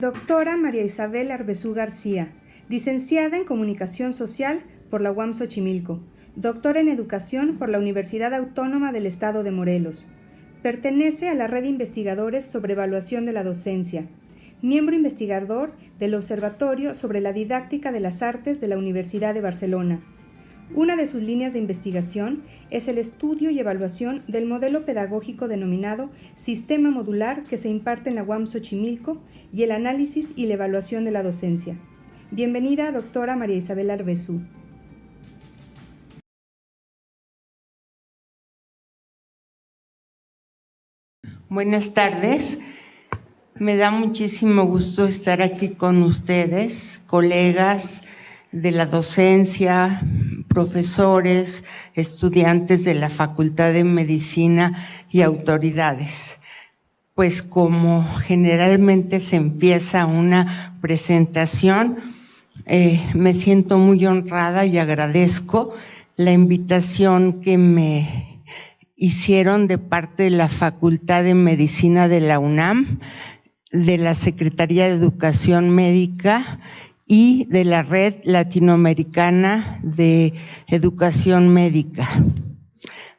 Doctora María Isabel Arbezú García, licenciada en Comunicación Social por la UAM Xochimilco, doctora en Educación por la Universidad Autónoma del Estado de Morelos. Pertenece a la Red de Investigadores sobre Evaluación de la Docencia, miembro investigador del Observatorio sobre la Didáctica de las Artes de la Universidad de Barcelona. Una de sus líneas de investigación es el estudio y evaluación del modelo pedagógico denominado Sistema Modular que se imparte en la UAM Xochimilco y el análisis y la evaluación de la docencia. Bienvenida, doctora María Isabel Arbezú. Buenas tardes. Me da muchísimo gusto estar aquí con ustedes, colegas de la docencia, profesores, estudiantes de la Facultad de Medicina y autoridades. Pues como generalmente se empieza una presentación, me siento muy honrada y agradezco la invitación que me hicieron de parte de la Facultad de Medicina de la UNAM, de la Secretaría de Educación Médica y de la Red Latinoamericana de Educación Médica.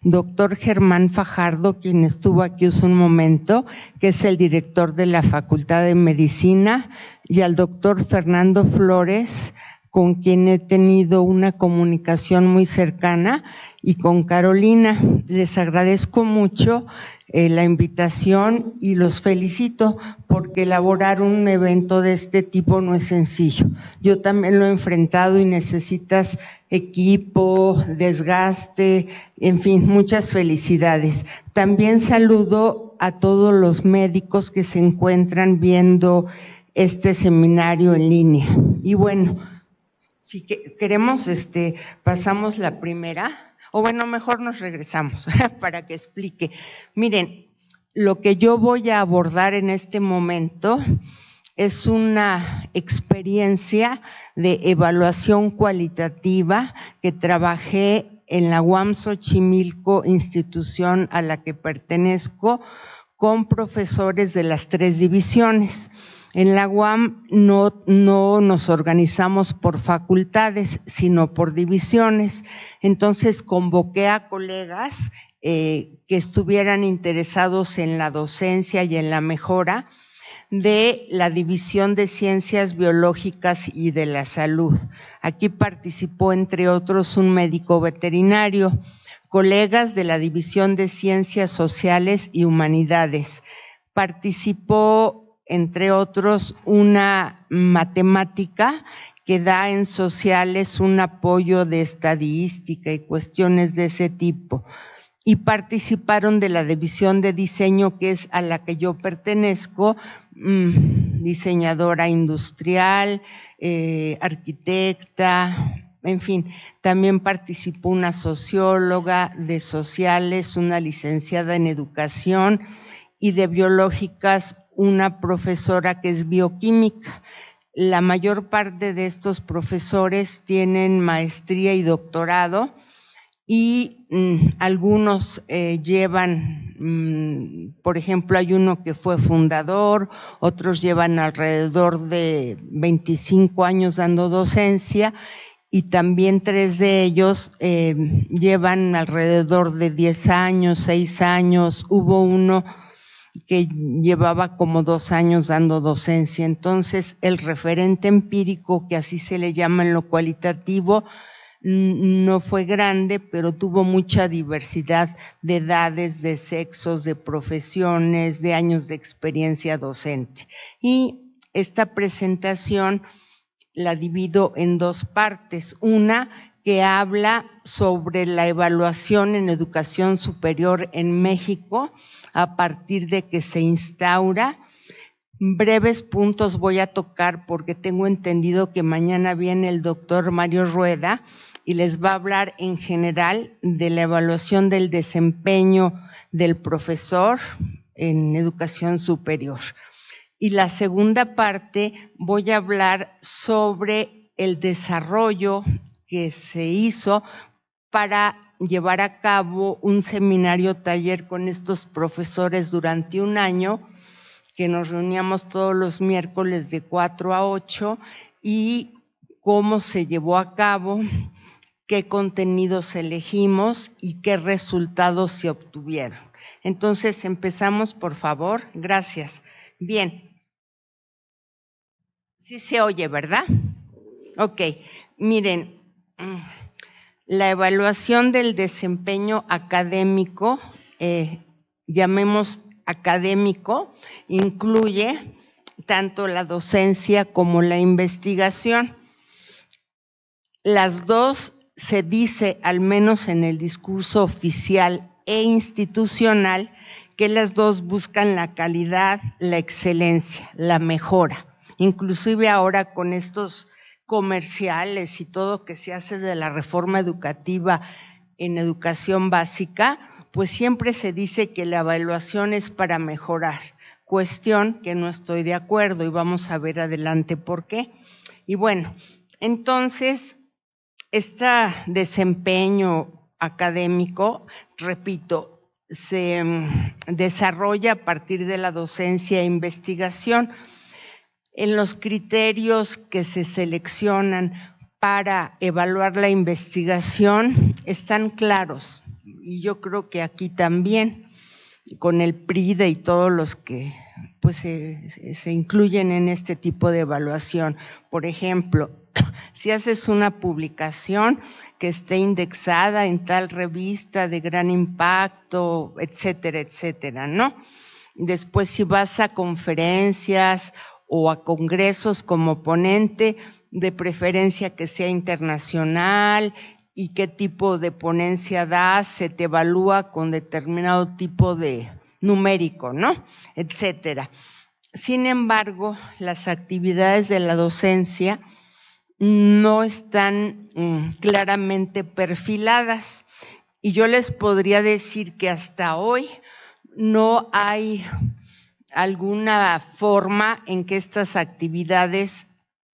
Doctor Germán Fajardo, quien estuvo aquí hace un momento, que es el director de la Facultad de Medicina, y al doctor Fernando Flores, con quien he tenido una comunicación muy cercana, y con Carolina. Les agradezco mucho la invitación y los felicito porque elaborar un evento de este tipo no es sencillo. Yo también lo he enfrentado y necesitas equipo, desgaste, en fin, muchas felicidades. También saludo a todos los médicos que se encuentran viendo este seminario en línea. Y bueno, si queremos, pasamos la primera. O bueno, mejor nos regresamos para que explique. Miren, lo que yo voy a abordar en este momento es una experiencia de evaluación cualitativa que trabajé en la UAM Xochimilco, institución a la que pertenezco, con profesores de las 3 divisiones. En la UAM no nos organizamos por facultades, sino por divisiones. Entonces convoqué a colegas que estuvieran interesados en la docencia y en la mejora de la División de Ciencias Biológicas y de la Salud. Aquí participó, entre otros, un médico veterinario, colegas de la División de Ciencias Sociales y Humanidades. Participó, entre otros, una matemática que da en sociales un apoyo de estadística y cuestiones de ese tipo. Y participaron de la división de diseño, que es a la que yo pertenezco, diseñadora industrial, arquitecta, en fin. También participó una socióloga de sociales, una licenciada en educación, y de biológicas una profesora que es bioquímica. La mayor parte de estos profesores tienen maestría y doctorado y algunos llevan, por ejemplo, hay uno que fue fundador, otros llevan alrededor de 25 años dando docencia y también 3 de ellos llevan alrededor de 10 años, 6 años, hubo uno que llevaba como 2 años dando docencia. Entonces, el referente empírico, que así se le llama en lo cualitativo, no fue grande, pero tuvo mucha diversidad de edades, de sexos, de profesiones, de años de experiencia docente. Y esta presentación la divido en 2 partes. Una que habla sobre la evaluación en educación superior en México, a partir de que se instaura. Breves puntos voy a tocar porque tengo entendido que mañana viene el doctor Mario Rueda y les va a hablar en general de la evaluación del desempeño del profesor en educación superior. Y la segunda parte voy a hablar sobre el desarrollo que se hizo para llevar a cabo un seminario taller con estos profesores durante un año que nos reuníamos todos los miércoles de 4 a 8 y cómo se llevó a cabo, qué contenidos elegimos y qué resultados se obtuvieron. Entonces, empezamos, por favor. Gracias. Bien. Sí se oye, ¿verdad? Ok. Miren, la evaluación del desempeño académico, llamemos académico, incluye tanto la docencia como la investigación. Las dos se dice, al menos en el discurso oficial e institucional, que las dos buscan la calidad, la excelencia, la mejora. Inclusive ahora con estos comerciales y todo que se hace de la reforma educativa en educación básica, pues siempre se dice que la evaluación es para mejorar, cuestión que no estoy de acuerdo y vamos a ver adelante por qué. Y bueno, entonces, este desempeño académico, repito, se desarrolla a partir de la docencia e investigación. En los criterios que se seleccionan para evaluar la investigación están claros, y yo creo que aquí también, con el PRIDE y todos los que pues, se incluyen en este tipo de evaluación. Por ejemplo, si haces una publicación que esté indexada en tal revista de gran impacto, etcétera, etcétera, ¿no? Después, si vas a conferencias o a congresos como ponente, de preferencia que sea internacional, y qué tipo de ponencia das, se te evalúa con determinado tipo de numérico, ¿no? Etcétera. Sin embargo, las actividades de la docencia no están claramente perfiladas, y yo les podría decir que hasta hoy no hay alguna forma en que estas actividades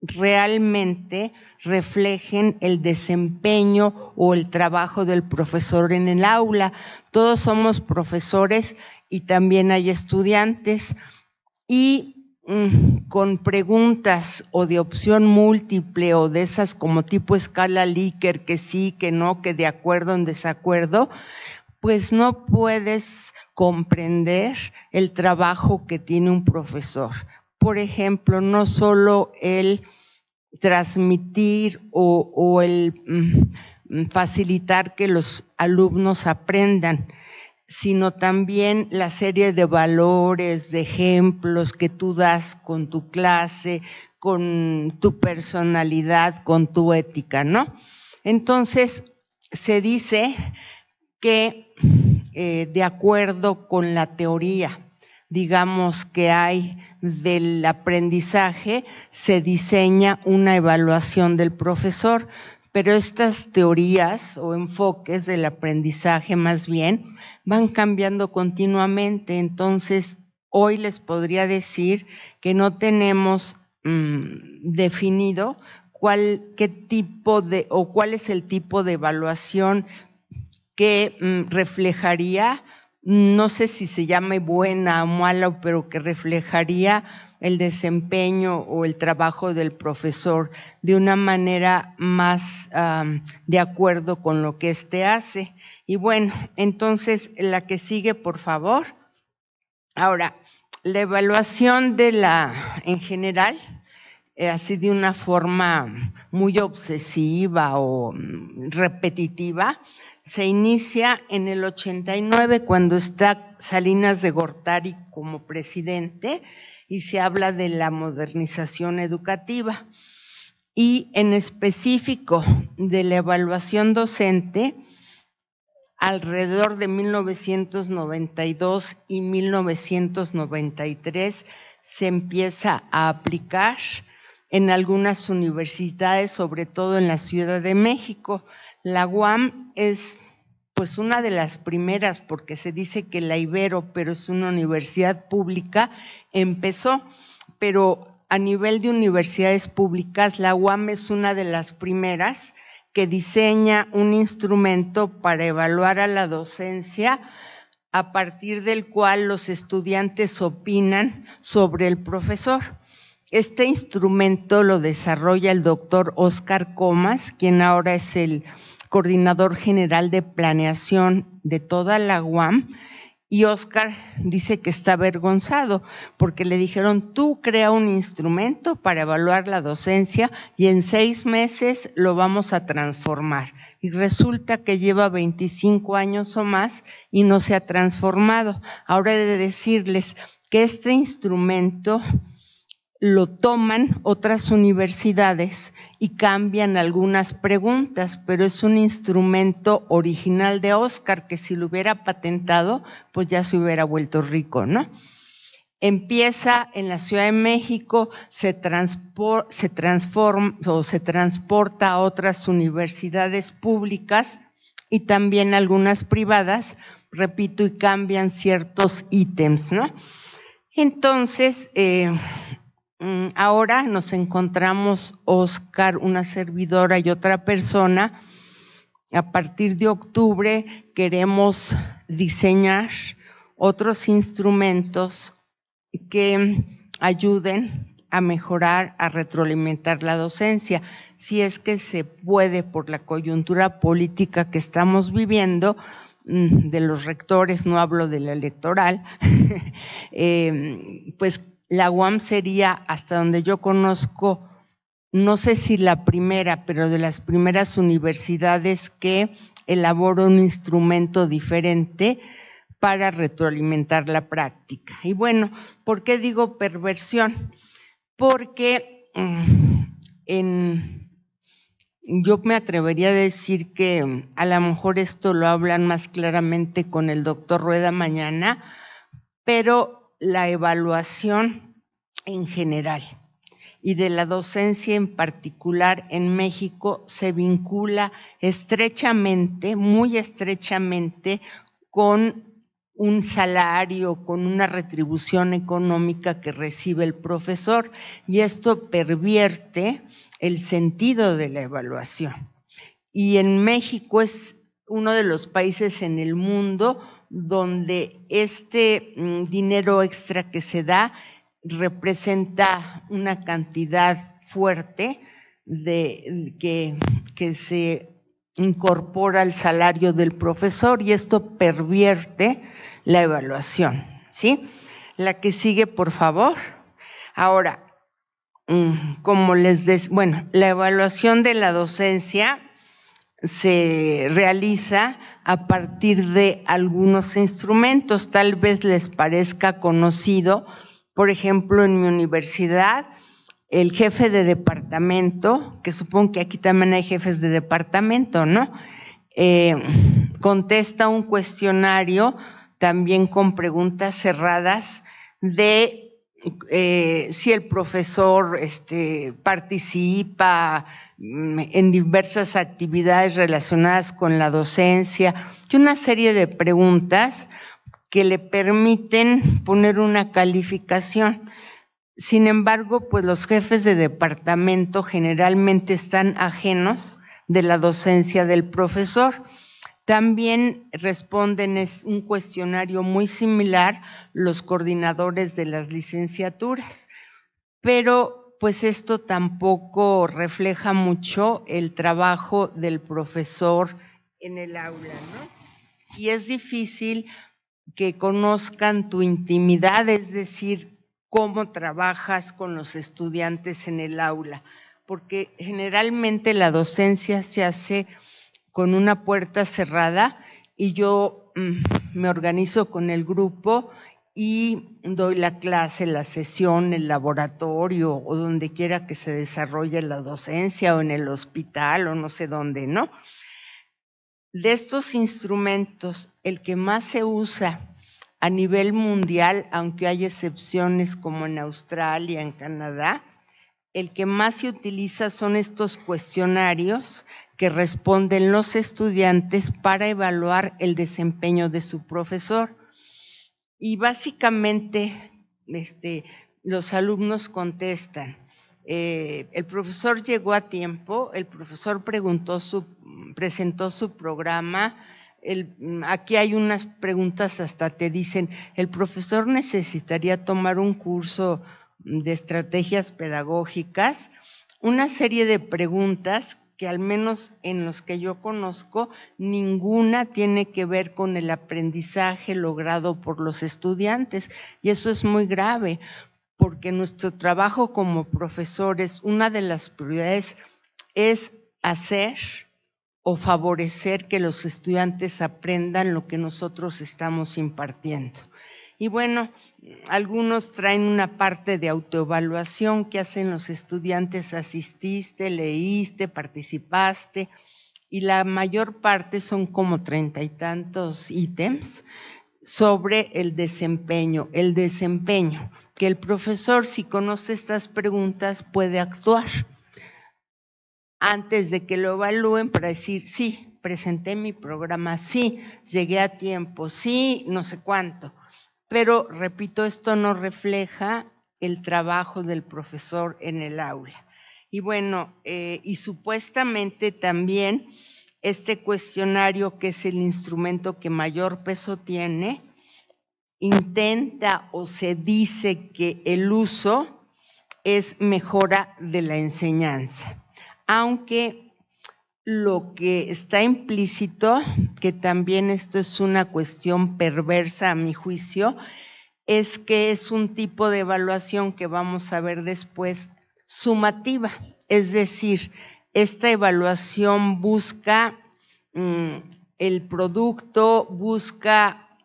realmente reflejen el desempeño o el trabajo del profesor en el aula. Todos somos profesores y también hay estudiantes, y con preguntas o de opción múltiple o de esas como tipo escala Likert, que sí, que no, que de acuerdo, en desacuerdo, pues no puedes comprender el trabajo que tiene un profesor. Por ejemplo, no solo el transmitir o el facilitar que los alumnos aprendan, sino también la serie de valores, de ejemplos que tú das con tu clase, con tu personalidad, con tu ética, ¿no? Entonces, se dice que de acuerdo con la teoría, digamos, que hay del aprendizaje, se diseña una evaluación del profesor, pero estas teorías o enfoques del aprendizaje más bien van cambiando continuamente. Entonces, hoy les podría decir que no tenemos definido cuál es el tipo de evaluación que reflejaría, no sé si se llame buena o mala, pero que reflejaría el desempeño o el trabajo del profesor de una manera más de acuerdo con lo que éste hace. Y bueno, entonces la que sigue, por favor. Ahora, la evaluación en general, así de una forma muy obsesiva o repetitiva, se inicia en el 89, cuando está Salinas de Gortari como presidente, y se habla de la modernización educativa. Y en específico de la evaluación docente, alrededor de 1992 y 1993 se empieza a aplicar en algunas universidades, sobre todo en la Ciudad de México. La UAM es pues una de las primeras, porque se dice que la Ibero, pero es una universidad pública, empezó, pero a nivel de universidades públicas, la UAM es una de las primeras que diseña un instrumento para evaluar a la docencia a partir del cual los estudiantes opinan sobre el profesor. Este instrumento lo desarrolla el doctor Óscar Comas, quien ahora es el coordinador general de planeación de toda la UAM, y Óscar dice que está avergonzado porque le dijeron: tú crea un instrumento para evaluar la docencia y en 6 meses lo vamos a transformar. Y resulta que lleva 25 años o más y no se ha transformado. Ahora he de decirles que este instrumento lo toman otras universidades y cambian algunas preguntas, pero es un instrumento original de Óscar, que si lo hubiera patentado, pues ya se hubiera vuelto rico, ¿no? Empieza en la Ciudad de México, se transporta a otras universidades públicas y también algunas privadas, repito, y cambian ciertos ítems, ¿no? Entonces, ahora nos encontramos Óscar, una servidora y otra persona. A partir de octubre queremos diseñar otros instrumentos que ayuden a mejorar, a retroalimentar la docencia. Si es que se puede, por la coyuntura política que estamos viviendo, de los rectores, no hablo de la electoral, pues la UAM sería, hasta donde yo conozco, no sé si la primera, pero de las primeras universidades que elabora un instrumento diferente para retroalimentar la práctica. Y bueno, ¿por qué digo perversión? Porque yo me atrevería a decir que a lo mejor esto lo hablan más claramente con el doctor Rueda mañana, pero la evaluación en general y de la docencia en particular en México se vincula estrechamente, muy estrechamente, con un salario, con una retribución económica que recibe el profesor, y esto pervierte el sentido de la evaluación. Y en México es uno de los países en el mundo donde este dinero extra que se da representa una cantidad fuerte que se incorpora al salario del profesor, y esto pervierte la evaluación, ¿sí? La que sigue, por favor. Ahora, como les decía, bueno, la evaluación de la docencia se realiza a partir de algunos instrumentos, tal vez les parezca conocido. Por ejemplo, en mi universidad, el jefe de departamento, que supongo que aquí también hay jefes de departamento, ¿no? Contesta un cuestionario también con preguntas cerradas de si el profesor participa en diversas actividades relacionadas con la docencia, y una serie de preguntas que le permiten poner una calificación. Sin embargo, pues los jefes de departamento generalmente están ajenos de la docencia del profesor. También responden un cuestionario muy similar los coordinadores de las licenciaturas, pero pues esto tampoco refleja mucho el trabajo del profesor en el aula, ¿no? Y es difícil que conozcan tu intimidad, es decir, cómo trabajas con los estudiantes en el aula, porque generalmente la docencia se hace con una puerta cerrada y yo me organizo con el grupo y doy la clase, la sesión, el laboratorio o donde quiera que se desarrolle la docencia, o en el hospital o no sé dónde, ¿no? De estos instrumentos, el que más se usa a nivel mundial, aunque hay excepciones como en Australia, en Canadá, el que más se utiliza son estos cuestionarios que responden los estudiantes para evaluar el desempeño de su profesor. Y básicamente los alumnos contestan. El profesor llegó a tiempo, el profesor presentó su programa, aquí hay unas preguntas, hasta te dicen, ¿el profesor necesitaría tomar un curso de estrategias pedagógicas? Una serie de preguntas que al menos en los que yo conozco, ninguna tiene que ver con el aprendizaje logrado por los estudiantes. Y eso es muy grave, porque nuestro trabajo como profesores, una de las prioridades es hacer o favorecer que los estudiantes aprendan lo que nosotros estamos impartiendo. Y bueno, algunos traen una parte de autoevaluación que hacen los estudiantes: asististe, leíste, participaste, y la mayor parte son como 30 y tantos ítems sobre el desempeño. El desempeño, que el profesor, si conoce estas preguntas, puede actuar antes de que lo evalúen para decir, sí, presenté mi programa, sí, llegué a tiempo, sí, no sé cuánto. Pero, repito, esto no refleja el trabajo del profesor en el aula. Y bueno, y supuestamente también este cuestionario, que es el instrumento que mayor peso tiene, intenta o se dice que el uso es mejora de la enseñanza. Aunque lo que está implícito, que también esto es una cuestión perversa a mi juicio, es que es un tipo de evaluación que vamos a ver después, sumativa. Es decir, esta evaluación busca el producto, busca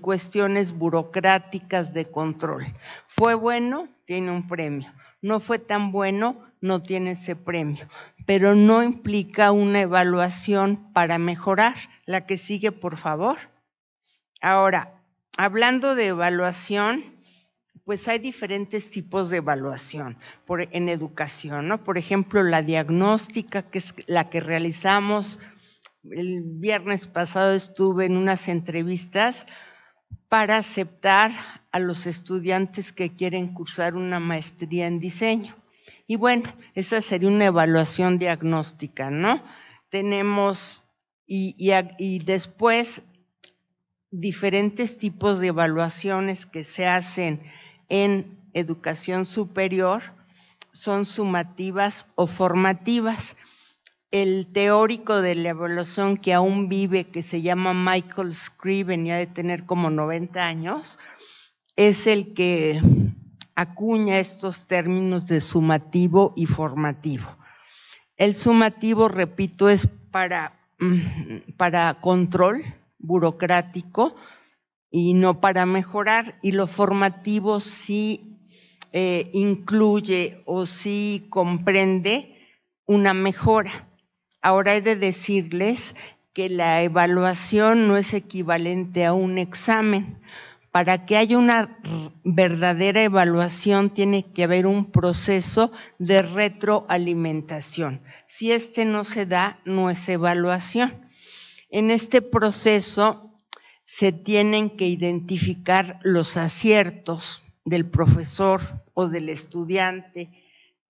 cuestiones burocráticas de control. ¿Fue bueno? Tiene un premio. ¿No fue tan bueno? No tiene ese premio, pero no implica una evaluación para mejorar. La que sigue, por favor. Ahora, hablando de evaluación, pues hay diferentes tipos de evaluación en educación, ¿no? Por ejemplo, la diagnóstica, que es la que realizamos. El viernes pasado estuve en unas entrevistas para aceptar a los estudiantes que quieren cursar una maestría en diseño. Y bueno, esa sería una evaluación diagnóstica, ¿no? Tenemos, y después, diferentes tipos de evaluaciones que se hacen en educación superior, son sumativas o formativas. El teórico de la evaluación que aún vive, que se llama Michael Scriven, ya de tener como 90 años, es el que acuña estos términos de sumativo y formativo. El sumativo, repito, es para control burocrático y no para mejorar, y lo formativo sí incluye o sí comprende una mejora. Ahora he de decirles que la evaluación no es equivalente a un examen. Para que haya una verdadera evaluación tiene que haber un proceso de retroalimentación. Si este no se da, no es evaluación. En este proceso se tienen que identificar los aciertos del profesor o del estudiante,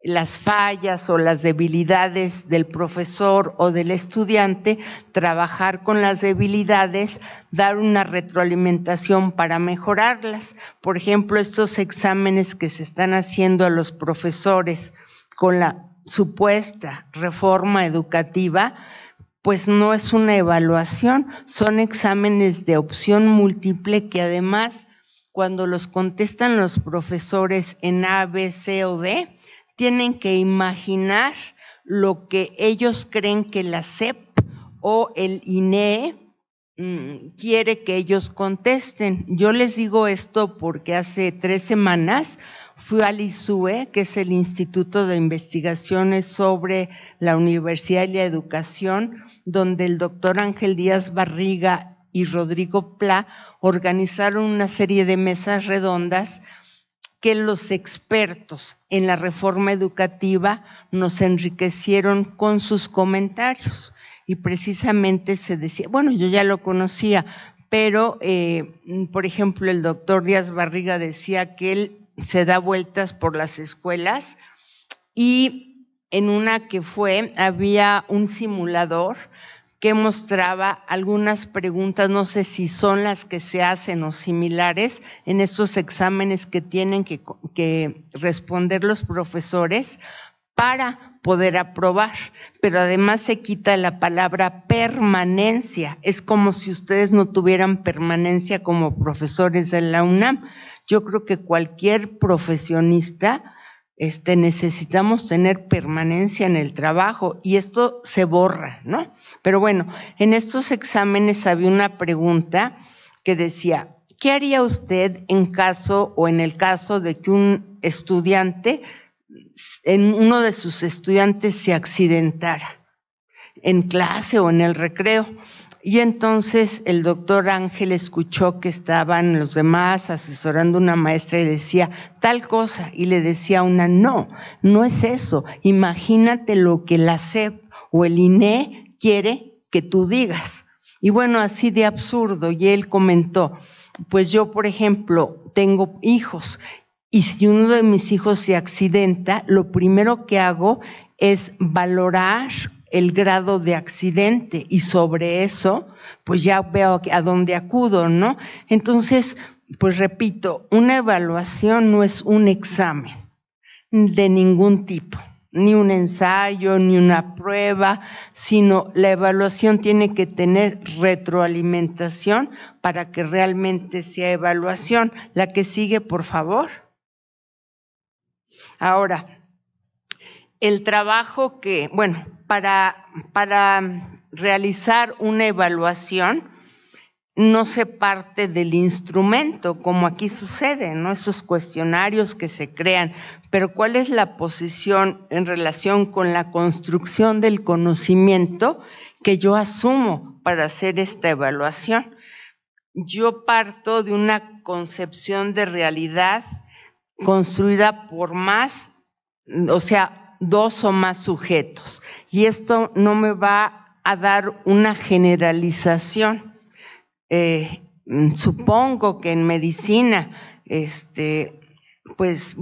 las fallas o las debilidades del profesor o del estudiante, trabajar con las debilidades, dar una retroalimentación para mejorarlas. Por ejemplo, estos exámenes que se están haciendo a los profesores con la supuesta reforma educativa, pues no es una evaluación, son exámenes de opción múltiple que además, cuando los contestan los profesores en A, B, C o D, tienen que imaginar lo que ellos creen que la SEP o el INEE quiere que ellos contesten. Yo les digo esto porque hace 3 semanas fui al ISUE, que es el Instituto de Investigaciones sobre la Universidad y la Educación, donde el doctor Ángel Díaz Barriga y Rodrigo Pla organizaron una serie de mesas redondas que los expertos en la reforma educativa nos enriquecieron con sus comentarios. Y precisamente se decía, bueno, yo ya lo conocía, pero, por ejemplo, el doctor Díaz Barriga decía que él se da vueltas por las escuelas y en una que fue, había un simulador que mostraba algunas preguntas, no sé si son las que se hacen o similares en estos exámenes que tienen que responder los profesores para poder aprobar, pero además se quita la palabra permanencia. Es como si ustedes no tuvieran permanencia como profesores de la UNAM. Yo creo que cualquier profesionista necesitamos tener permanencia en el trabajo y esto se borra, ¿no? Pero bueno, en estos exámenes había una pregunta que decía, ¿qué haría usted en el caso de que uno de sus estudiantes se accidentara en clase o en el recreo? Y entonces el doctor Ángel escuchó que estaban los demás asesorando a una maestra y decía tal cosa, y le decía a una, no es eso, imagínate lo que la SEP o el INE quiere que tú digas. Y bueno, así de absurdo, y él comentó, pues yo, por ejemplo, tengo hijos, y si uno de mis hijos se accidenta, lo primero que hago es valorar el grado de accidente y sobre eso, pues ya veo a dónde acudo, ¿no? Entonces, pues repito, una evaluación no es un examen de ningún tipo, ni un ensayo, ni una prueba, sino la evaluación tiene que tener retroalimentación para que realmente sea evaluación. La que sigue, por favor. Ahora, el trabajo para realizar una evaluación no se parte del instrumento, como aquí sucede, ¿no? Esos cuestionarios que se crean, pero ¿cuál es la posición en relación con la construcción del conocimiento que yo asumo para hacer esta evaluación? Yo parto de una concepción de realidad construida por dos o más sujetos, y esto no me va a dar una generalización. Supongo que en medicina pues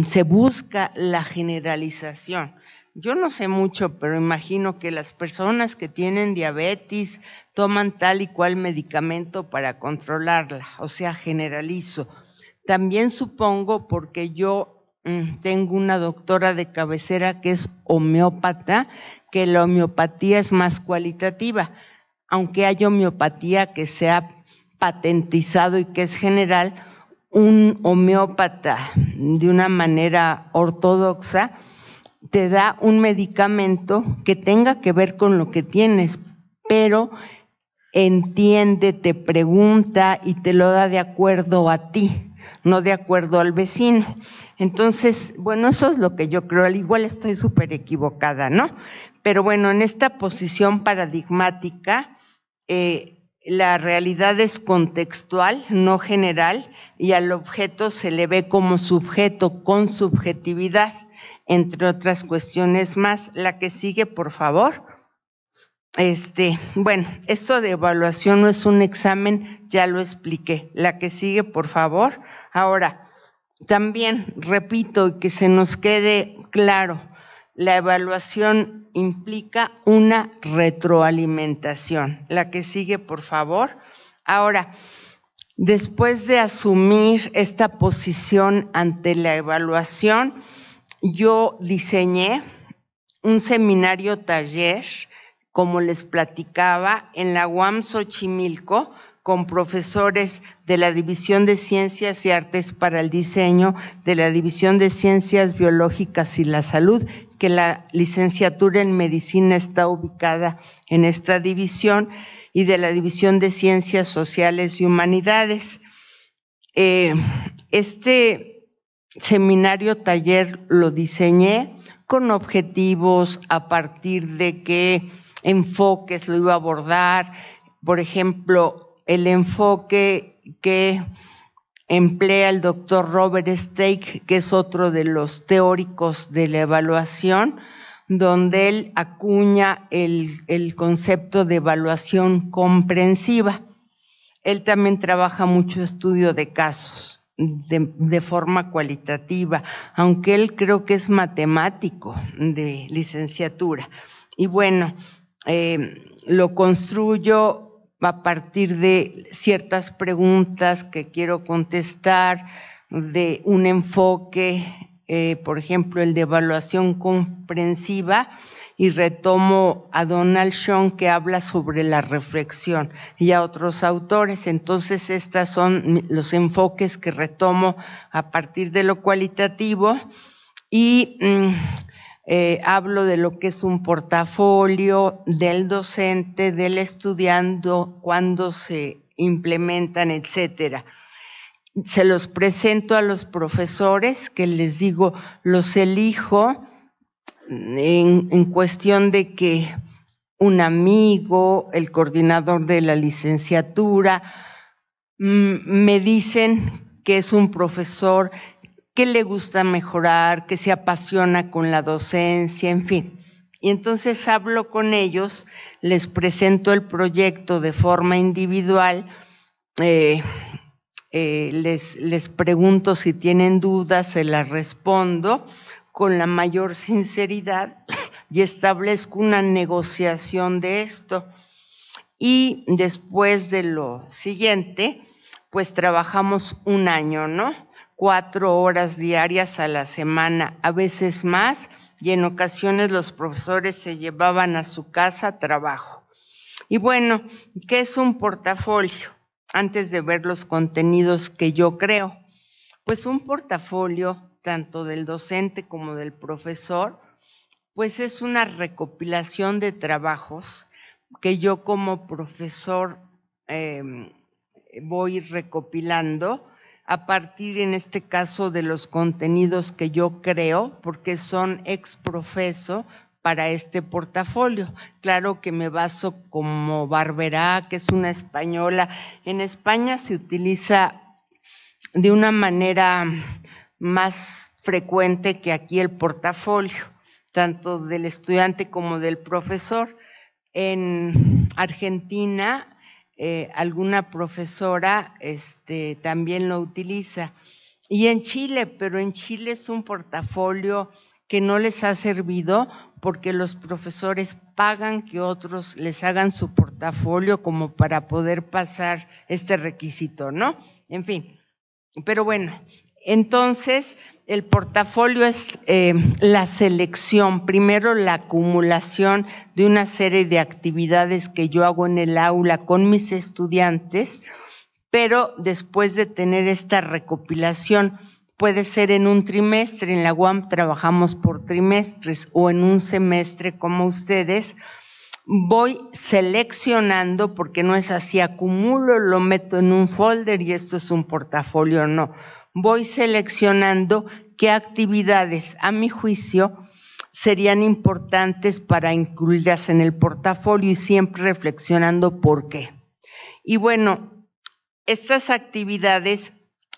se busca la generalización. Yo no sé mucho, pero imagino que las personas que tienen diabetes toman tal y cual medicamento para controlarla, o sea, generalizo. También supongo, porque yo tengo una doctora de cabecera que es homeópata, que la homeopatía es más cualitativa, aunque hay homeopatía que se ha patentizado y que es general. Un homeópata, de una manera ortodoxa, te da un medicamento que tenga que ver con lo que tienes, pero entiende, te pregunta y te lo da de acuerdo a ti, no de acuerdo al vecino. Entonces, bueno, eso es lo que yo creo, al igual estoy súper equivocada, ¿no? Pero bueno, en esta posición paradigmática, la realidad es contextual, no general, y al objeto se le ve como sujeto con subjetividad, entre otras cuestiones más. La que sigue, por favor. Bueno, esto de evaluación no es un examen, ya lo expliqué. La que sigue, por favor. Ahora, también repito y que se nos quede claro, la evaluación implica una retroalimentación. La que sigue, por favor. Ahora, después de asumir esta posición ante la evaluación, yo diseñé un seminario taller, como les platicaba, en la UAM Xochimilco, con profesores de la División de Ciencias y Artes para el Diseño, de la División de Ciencias Biológicas y la Salud, que la licenciatura en Medicina está ubicada en esta división, y de la División de Ciencias Sociales y Humanidades. Este seminario taller lo diseñé con objetivos, a partir de qué enfoques lo iba a abordar. Por ejemplo, el enfoque que emplea el doctor Robert Stake, que es otro de los teóricos de la evaluación, donde él acuña el concepto de evaluación comprensiva. Él también trabaja mucho estudio de casos de forma cualitativa, aunque él creo que es matemático de licenciatura. Y bueno, lo construyo a partir de ciertas preguntas que quiero contestar, de un enfoque, por ejemplo, el de evaluación comprensiva, y retomo a Donald Schoen, que habla sobre la reflexión, y a otros autores. Entonces, estos son los enfoques que retomo a partir de lo cualitativo, y hablo de lo que es un portafolio del docente, del estudiante, cuándo se implementan, etcétera. Se los presento a los profesores, que les digo, los elijo en cuestión de que un amigo, el coordinador de la licenciatura, me dicen que es un profesor que le gusta mejorar, que se apasiona con la docencia, en fin. Y entonces hablo con ellos, les presento el proyecto de forma individual, les pregunto si tienen dudas, se las respondo con la mayor sinceridad y establezco una negociación de esto. Y después de lo siguiente, pues trabajamos un año, ¿no? 4 horas diarias a la semana, a veces más, y en ocasiones los profesores se llevaban a su casa trabajo. Y bueno, ¿qué es un portafolio? Antes de ver los contenidos que yo creo, pues un portafolio, tanto del docente como del profesor, pues es una recopilación de trabajos que yo como profesor voy recopilando a partir, en este caso, de los contenidos que yo creo, porque son ex profeso para este portafolio. Claro que me baso como Barberá, que es una española. En España se utiliza de una manera más frecuente que aquí el portafolio, tanto del estudiante como del profesor. En Argentina, alguna profesora también lo utiliza. Y en Chile, pero en Chile es un portafolio que no les ha servido porque los profesores pagan que otros les hagan su portafolio como para poder pasar este requisito, ¿no? En fin, pero bueno, entonces el portafolio es la selección, primero la acumulación de una serie de actividades que yo hago en el aula con mis estudiantes, pero después de tener esta recopilación, puede ser en un trimestre, en la UAM trabajamos por trimestres, o en un semestre como ustedes, voy seleccionando, porque no es así, acumulo, lo meto en un folder y esto es un portafolio, no. Voy seleccionando qué actividades, a mi juicio, serían importantes para incluirlas en el portafolio y siempre reflexionando por qué. Y bueno, estas actividades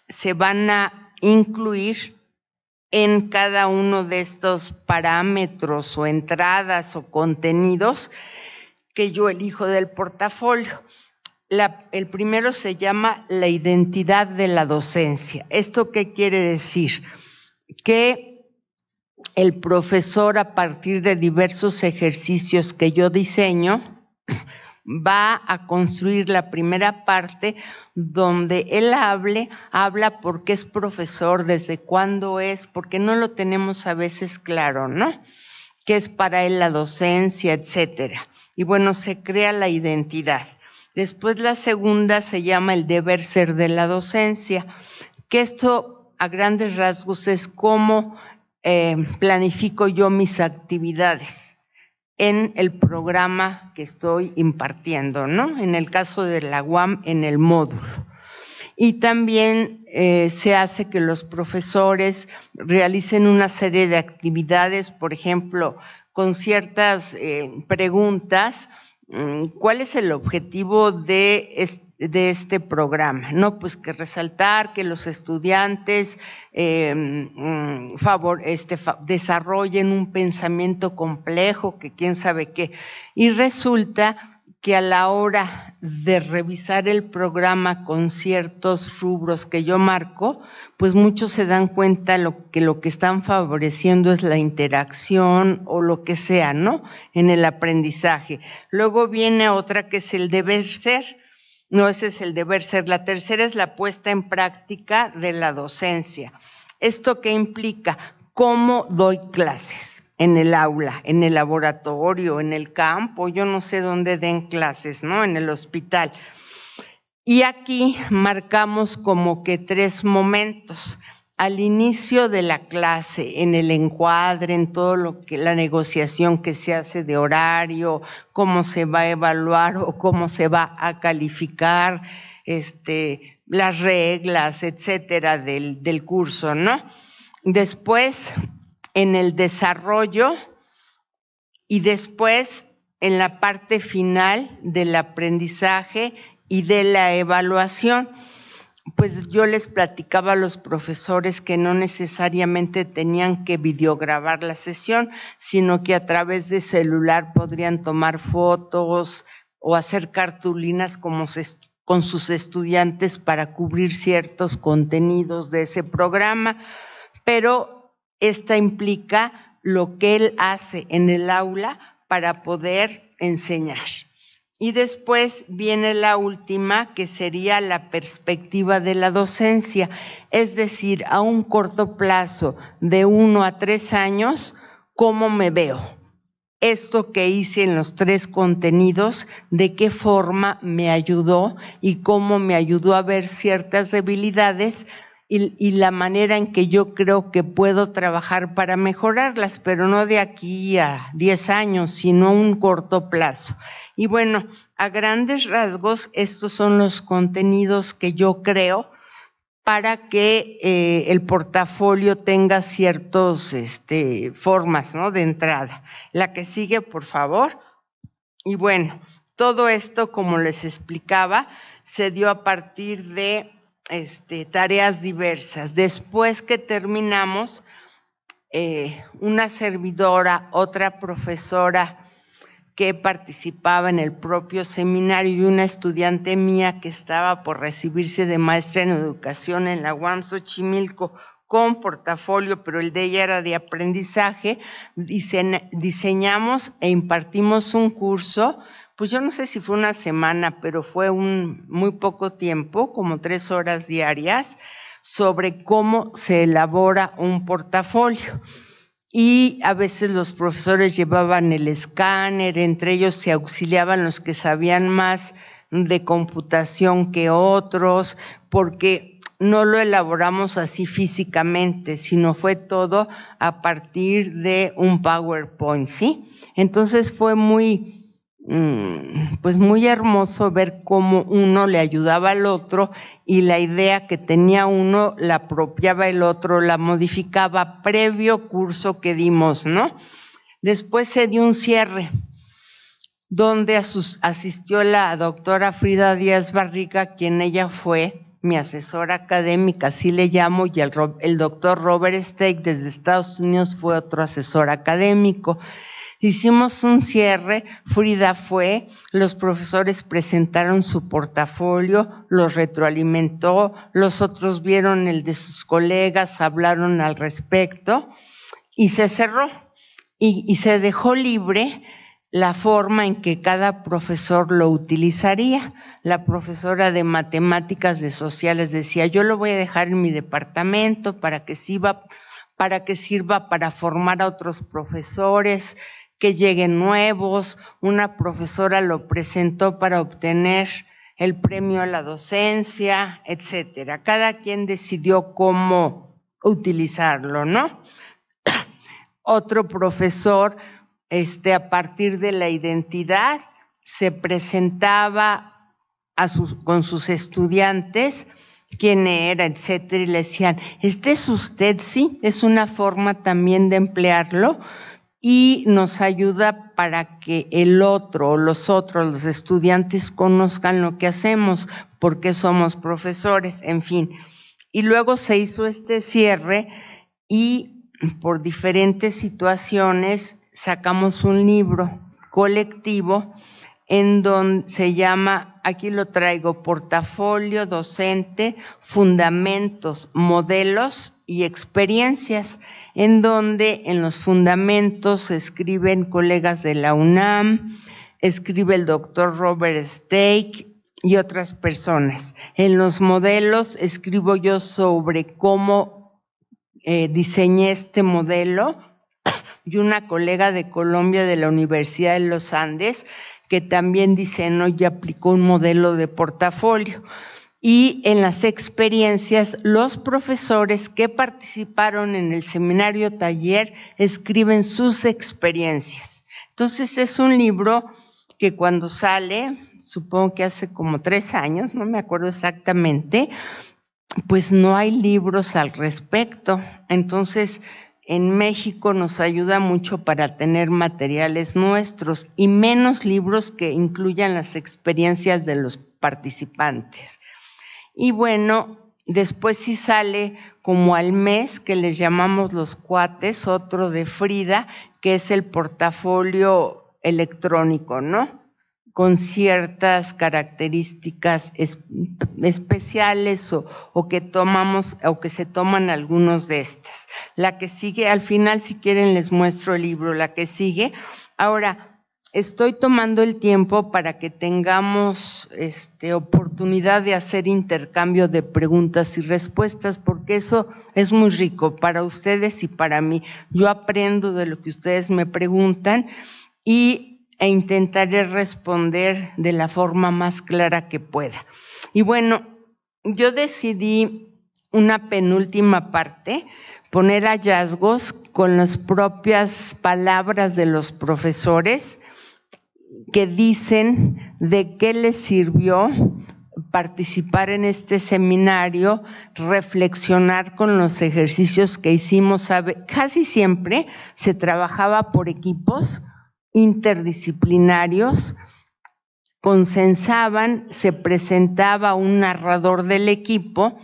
se van a incluir en cada uno de estos parámetros o entradas o contenidos que yo elijo del portafolio. El primero se llama la identidad de la docencia. ¿Esto qué quiere decir? Que el profesor, a partir de diversos ejercicios que yo diseño, va a construir la primera parte donde él habla porque es profesor, desde cuándo es, porque no lo tenemos a veces claro, ¿no? ¿Qué es para él la docencia, etcétera? Y bueno, se crea la identidad. Después la segunda se llama el deber ser de la docencia, que esto a grandes rasgos es cómo planifico yo mis actividades en el programa que estoy impartiendo, ¿no? En el caso de la UAM, en el módulo. Y también se hace que los profesores realicen una serie de actividades, por ejemplo, con ciertas preguntas. ¿Cuál es el objetivo de este programa? No, pues que resaltar que los estudiantes desarrollen un pensamiento complejo, que quién sabe qué. Y resulta que a la hora de revisar el programa con ciertos rubros que yo marco, pues muchos se dan cuenta que lo que están favoreciendo es la interacción o lo que sea, ¿no? En el aprendizaje. Luego viene otra que es el deber ser. No, ese es el deber ser. La tercera es la puesta en práctica de la docencia. ¿Esto qué implica? ¿Cómo doy clases? En el aula, en el laboratorio, en el campo, yo no sé dónde den clases, ¿no? En el hospital. Y aquí marcamos como que 3 momentos. Al inicio de la clase, en el encuadre, en todo lo que la negociación que se hace de horario, cómo se va a evaluar o cómo se va a calificar, las reglas, etcétera, del curso, ¿no? Después, en el desarrollo y después en la parte final del aprendizaje y de la evaluación. Pues yo les platicaba a los profesores que no necesariamente tenían que videograbar la sesión, sino que a través de celular podrían tomar fotos o hacer cartulinas con sus estudiantes para cubrir ciertos contenidos de ese programa, pero esta implica lo que él hace en el aula para poder enseñar. Y después viene la última, que sería la perspectiva de la docencia, es decir, a un corto plazo de 1 a 3 años, ¿cómo me veo? Esto que hice en los 3 contenidos, ¿de qué forma me ayudó y cómo me ayudó a ver ciertas debilidades y la manera en que yo creo que puedo trabajar para mejorarlas, pero no de aquí a 10 años, sino a un corto plazo? Y bueno, a grandes rasgos, estos son los contenidos que yo creo para que el portafolio tenga ciertas formas, ¿no?, de entrada. La que sigue, por favor. Y bueno, todo esto, como les explicaba, se dio a partir de tareas diversas. Después que terminamos, una servidora, otra profesora que participaba en el propio seminario y una estudiante mía que estaba por recibirse de maestra en educación en la UAM Xochimilco con portafolio, pero el de ella era de aprendizaje, diseñamos e impartimos un curso. Pues yo no sé si fue una semana, pero fue muy poco tiempo, como 3 horas diarias, sobre cómo se elabora un portafolio. Y a veces los profesores llevaban el escáner, entre ellos se auxiliaban los que sabían más de computación que otros, porque no lo elaboramos así físicamente, sino fue todo a partir de un PowerPoint, ¿sí? Entonces fue muy hermoso ver cómo uno le ayudaba al otro y la idea que tenía uno la apropiaba el otro, la modificaba previo curso que dimos, ¿no? Después se dio un cierre donde asistió la doctora Frida Díaz Barriga, quien ella fue mi asesora académica, así le llamo, y el doctor Robert Steig desde Estados Unidos fue otro asesor académico. Hicimos un cierre, Frida fue, los profesores presentaron su portafolio, los retroalimentó, los otros vieron el de sus colegas, hablaron al respecto y se cerró y se dejó libre la forma en que cada profesor lo utilizaría. La profesora de matemáticas de sociales decía, yo lo voy a dejar en mi departamento para que sirva para formar a otros profesores, que lleguen nuevos. Una profesora lo presentó para obtener el premio a la docencia, etcétera. Cada quien decidió cómo utilizarlo, ¿no? Otro profesor, a partir de la identidad, se presentaba con sus estudiantes, quién era, etcétera, y le decían, ¿este es usted? Sí, es una forma también de emplearlo. Y nos ayuda para que el otro, los estudiantes conozcan lo que hacemos, porque somos profesores, en fin. Y luego se hizo este cierre y por diferentes situaciones sacamos un libro colectivo en donde se llama, aquí lo traigo, Portafolio Docente, Fundamentos, Modelos y Experiencias, en donde en los fundamentos escriben colegas de la UNAM, escribe el doctor Robert Stake y otras personas. En los modelos escribo yo sobre cómo diseñé este modelo y una colega de Colombia de la Universidad de los Andes que también diseñó y aplicó un modelo de portafolio. Y en las experiencias, los profesores que participaron en el seminario taller escriben sus experiencias. Entonces es un libro que cuando sale, supongo que hace como 3 años, no me acuerdo exactamente, pues no hay libros al respecto. Entonces, en México nos ayuda mucho para tener materiales nuestros y menos libros que incluyan las experiencias de los participantes. Y bueno, después sí sale como al mes, que les llamamos Los Cuates, otro de Frida, que es el portafolio electrónico, ¿no? Con ciertas características especiales o que tomamos o que se toman algunos de estas. La que sigue, al final si quieren les muestro el libro, la que sigue. Ahora, estoy tomando el tiempo para que tengamos oportunidad de hacer intercambio de preguntas y respuestas, porque eso es muy rico para ustedes y para mí. Yo aprendo de lo que ustedes me preguntan e intentaré responder de la forma más clara que pueda. Y bueno, yo decidí una penúltima parte, poner hallazgos con las propias palabras de los profesores que dicen de qué les sirvió participar en este seminario, reflexionar con los ejercicios que hicimos. Casi siempre se trabajaba por equipos interdisciplinarios, consensaban, se presentaba un narrador del equipo,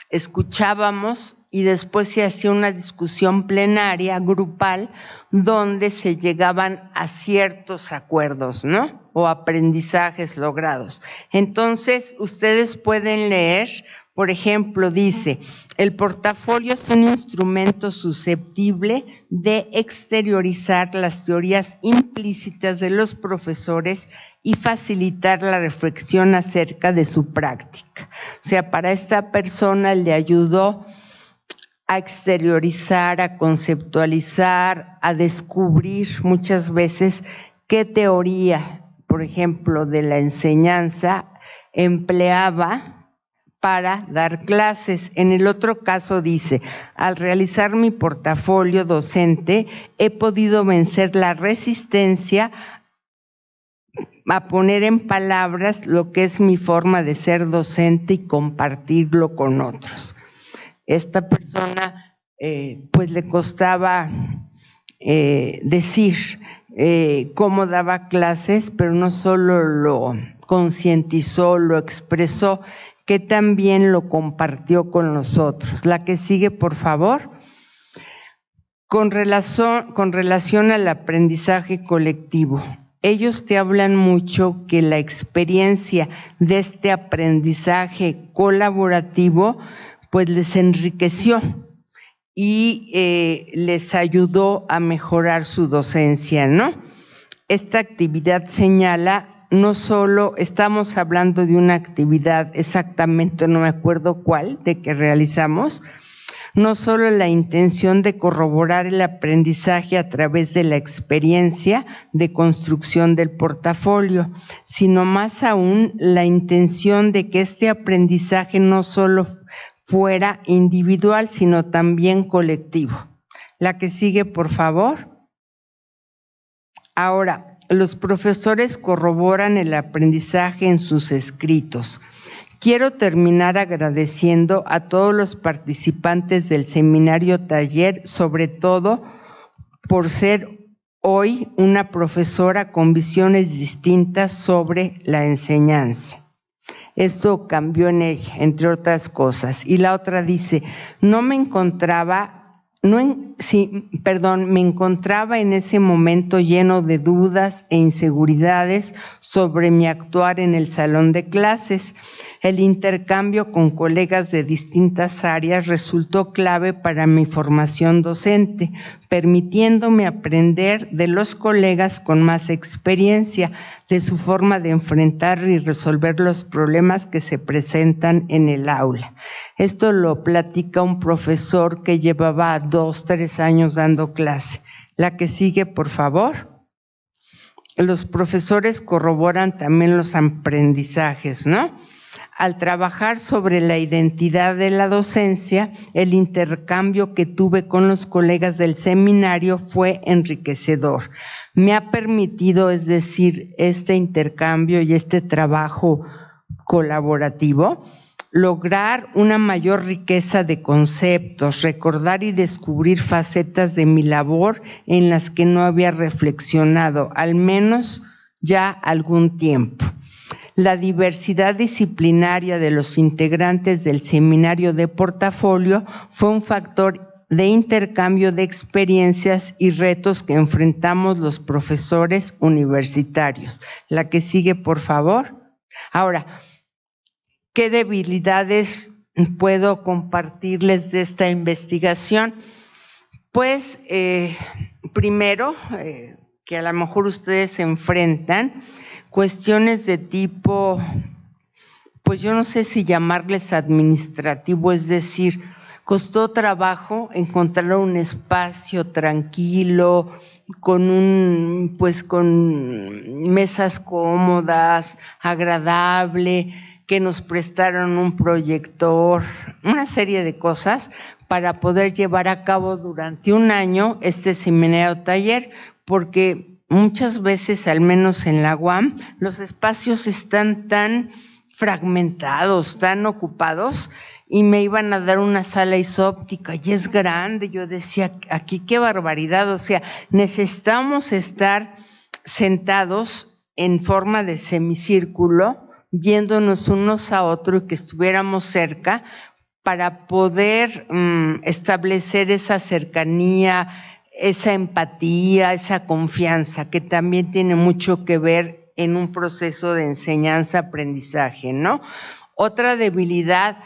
escuchábamos y después se hacía una discusión plenaria, grupal, donde se llegaban a ciertos acuerdos, ¿no? O aprendizajes logrados. Entonces, ustedes pueden leer, por ejemplo, dice, el portafolio es un instrumento susceptible de exteriorizar las teorías implícitas de los profesores y facilitar la reflexión acerca de su práctica. O sea, para esta persona le ayudó a exteriorizar, a conceptualizar, a descubrir muchas veces qué teoría, por ejemplo, de la enseñanza empleaba para dar clases. En el otro caso dice, al realizar mi portafolio docente, he podido vencer la resistencia a poner en palabras lo que es mi forma de ser docente y compartirlo con otros. Esta persona, pues le costaba decir cómo daba clases, pero no solo lo concientizó, lo expresó, que también lo compartió con los otros. La que sigue, por favor. Con relación al aprendizaje colectivo, ellos te hablan mucho que la experiencia de este aprendizaje colaborativo pues les enriqueció y les ayudó a mejorar su docencia, ¿no? Esta actividad señala, no solo estamos hablando de una actividad exactamente, no me acuerdo cuál, de que realizamos, no solo la intención de corroborar el aprendizaje a través de la experiencia de construcción del portafolio, sino más aún la intención de que este aprendizaje no solo fuera individual, sino también colectivo. La que sigue, por favor. Ahora, los profesores corroboran el aprendizaje en sus escritos. Quiero terminar agradeciendo a todos los participantes del seminario taller, sobre todo por ser hoy una profesora con visiones distintas sobre la enseñanza. Esto cambió en ella, entre otras cosas. Y la otra dice, no me encontraba me encontraba en ese momento lleno de dudas e inseguridades sobre mi actuar en el salón de clases. El intercambio con colegas de distintas áreas resultó clave para mi formación docente, permitiéndome aprender de los colegas con más experiencia, de su forma de enfrentar y resolver los problemas que se presentan en el aula. Esto lo platica un profesor que llevaba 2-3 años dando clase. La que sigue, por favor. Los profesores corroboran también los aprendizajes, ¿no? Al trabajar sobre la identidad de la docencia, el intercambio que tuve con los colegas del seminario fue enriquecedor. Me ha permitido, es decir, este intercambio y este trabajo colaborativo, lograr una mayor riqueza de conceptos, recordar y descubrir facetas de mi labor en las que no había reflexionado, al menos ya algún tiempo. La diversidad disciplinaria de los integrantes del seminario de portafolio fue un factor de intercambio de experiencias y retos que enfrentamos los profesores universitarios. La que sigue, por favor. Ahora, ¿qué debilidades puedo compartirles de esta investigación? Pues, primero, que a lo mejor ustedes se enfrentan cuestiones de tipo, pues yo no sé si llamarles administrativo, es decir, costó trabajo encontrar un espacio tranquilo, con mesas cómodas, agradable, que nos prestaron un proyector, una serie de cosas para poder llevar a cabo durante un año este seminario taller, porque muchas veces, al menos en la UAM, los espacios están tan fragmentados, tan ocupados, y me iban a dar una sala isóptica y es grande. Yo decía, aquí qué barbaridad, o sea, necesitamos estar sentados en forma de semicírculo, viéndonos unos a otros y que estuviéramos cerca para poder establecer esa cercanía, esa empatía, esa confianza, que también tiene mucho que ver en un proceso de enseñanza-aprendizaje, ¿no? Otra debilidad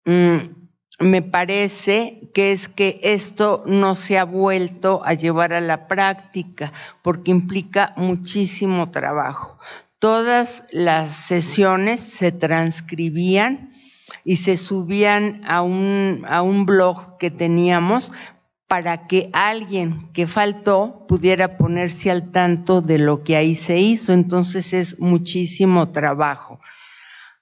me parece que es que esto no se ha vuelto a llevar a la práctica, porque implica muchísimo trabajo. Todas las sesiones se transcribían y se subían a un blog que teníamos, para que alguien que faltó pudiera ponerse al tanto de lo que ahí se hizo. Entonces es muchísimo trabajo.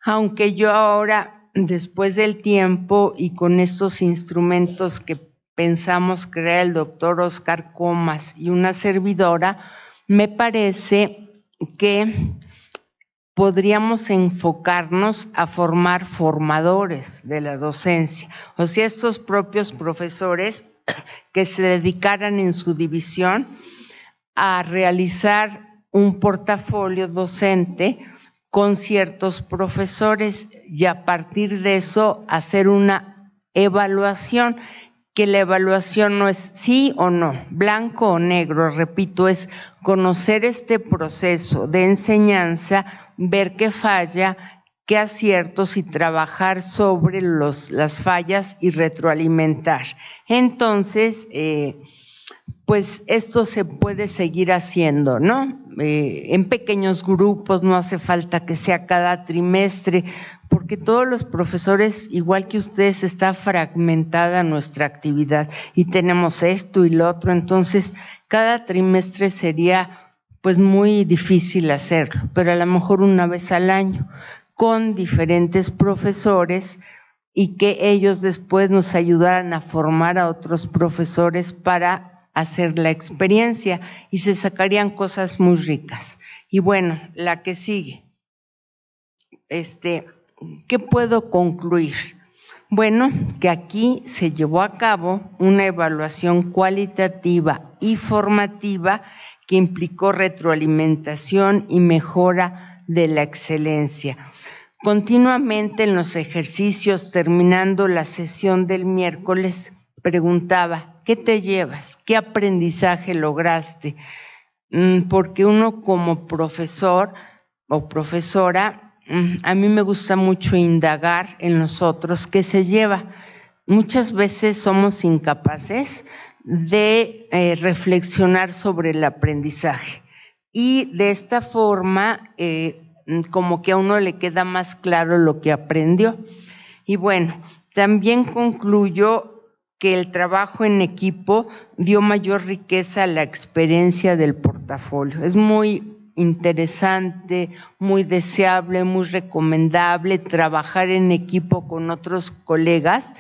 Aunque yo ahora, después del tiempo y con estos instrumentos que pensamos crear el doctor Oscar Comas y una servidora, me parece que podríamos enfocarnos a formar formadores de la docencia. O sea, estos propios profesores que se dedicaran en su división a realizar un portafolio docente con ciertos profesores y a partir de eso hacer una evaluación, que la evaluación no es sí o no, blanco o negro, repito, es conocer este proceso de enseñanza, ver qué falla, qué aciertos y trabajar sobre las fallas y retroalimentar. Entonces, pues esto se puede seguir haciendo, ¿no? En pequeños grupos, no hace falta que sea cada trimestre, porque todos los profesores, igual que ustedes, está fragmentada nuestra actividad y tenemos esto y lo otro, entonces cada trimestre sería pues muy difícil hacerlo, pero a lo mejor una vez al año, con diferentes profesores y que ellos después nos ayudaran a formar a otros profesores para hacer la experiencia y se sacarían cosas muy ricas. Y bueno, la que sigue. ¿Qué puedo concluir? Bueno, que aquí se llevó a cabo una evaluación cualitativa y formativa que implicó retroalimentación y mejora de la excelencia. Continuamente en los ejercicios, terminando la sesión del miércoles, preguntaba, ¿qué te llevas? ¿Qué aprendizaje lograste? Porque uno como profesor o profesora, a mí me gusta mucho indagar en los otros qué se lleva. Muchas veces somos incapaces de reflexionar sobre el aprendizaje y de esta forma como que a uno le queda más claro lo que aprendió. Y bueno, también concluyo que el trabajo en equipo dio mayor riqueza a la experiencia del portafolio. Es muy interesante, muy deseable, muy recomendable trabajar en equipo con otros colegas,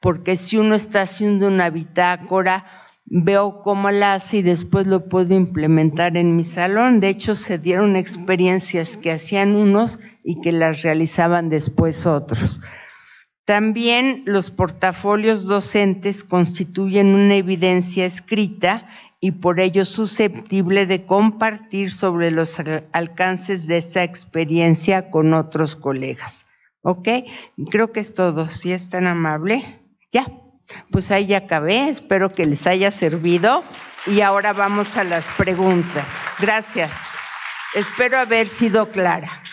porque si uno está haciendo una bitácora, veo cómo la hace y después lo puedo implementar en mi salón. De hecho, se dieron experiencias que hacían unos y que las realizaban después otros. También los portafolios docentes constituyen una evidencia escrita y por ello susceptible de compartir sobre los alcances de esa experiencia con otros colegas. ¿Ok? Creo que es todo. ¿Sí es tan amable? Ya. Pues ahí ya acabé. Espero que les haya servido. Y ahora vamos a las preguntas. Gracias. Espero haber sido clara.